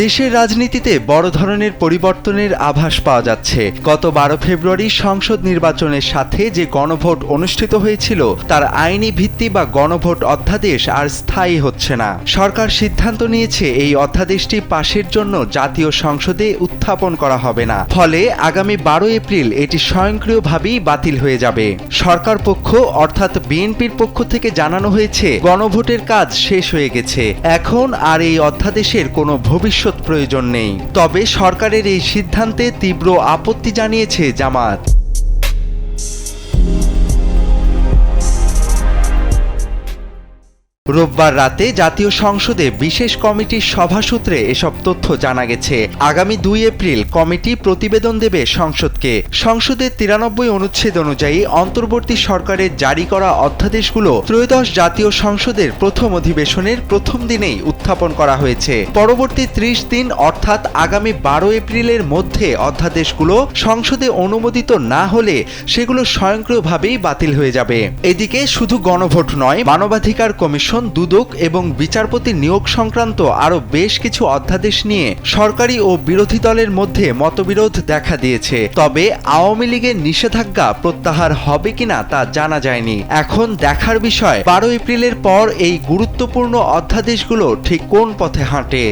দেশের রাজনীতিতে বড় ধরনের পরিবর্তনের আভাস পাওয়া যাচ্ছে। গত 12 ফেব্রুয়ারি সংসদ নির্বাচনের সাথে যে গণভোট অনুষ্ঠিত হয়েছিল তার আইনি ভিত্তি বা গণভোট অধ্যাদেশ আর স্থায়ী হচ্ছে না। সরকার সিদ্ধান্ত নিয়েছে এই অধ্যাদেশটি পাশের জন্য জাতীয় সংসদে উত্থাপন করা হবে না, ফলে আগামী 12 এপ্রিল এটি স্বয়ংক্রিয়ভাবেই বাতিল হয়ে যাবে। সরকার পক্ষ অর্থাৎ বিএনপির পক্ষ থেকে জানানো হয়েছে গণভোটের কাজ শেষ হয়ে গেছে, এখন আর এই অধ্যাদেশের কোনো ভবিষ্যৎ প্রয়োজন নেই। তবে সরকারের এই সিদ্ধান্তে তীব্র আপত্তি জানিয়েছে জামায়াত। রোববার রাতে জাতীয় সংসদে বিশেষ কমিটির সভাসূত্রে এসব তথ্য জানা গেছে। আগামী 2 এপ্রিল কমিটি প্রতিবেদন দেবে সংসদকে। সংসদের 93 অনুচ্ছেদ অনুযায়ী অন্তর্বর্তী সরকারের জারি করা অধ্যাদেশগুলো ত্রয়োদশ জাতীয় সংসদের প্রথম অধিবেশনের প্রথম দিনেই উত্থাপন করা হয়েছে। পরবর্তী 30 দিন অর্থাৎ আগামী 12 এপ্রিলের মধ্যে অধ্যাদেশগুলো সংসদে অনুমোদিত না হলে সেগুলো স্বয়ংক্রিয়ভাবেই বাতিল হয়ে যাবে। এদিকে শুধু গণভোট নয়, মানবাধিকার কমিশন, দুদক এবং বিচারপতি নিয়োগ সংক্রান্ত আরও বেশ কিছু অধ্যাদেশ নিয়ে সরকারি ও বিরোধী দলের মধ্যে মতবিরোধ দেখা দিয়েছে। তবে আওয়ামী লীগের নিষেধাজ্ঞা প্রত্যাহার হবে কিনা তা জানা যায়নি। এখন দেখার বিষয় 12 এপ্রিলের পর এই গুরুত্বপূর্ণ অধ্যাদেশগুলো ঠিক কোন পথে হাঁটে।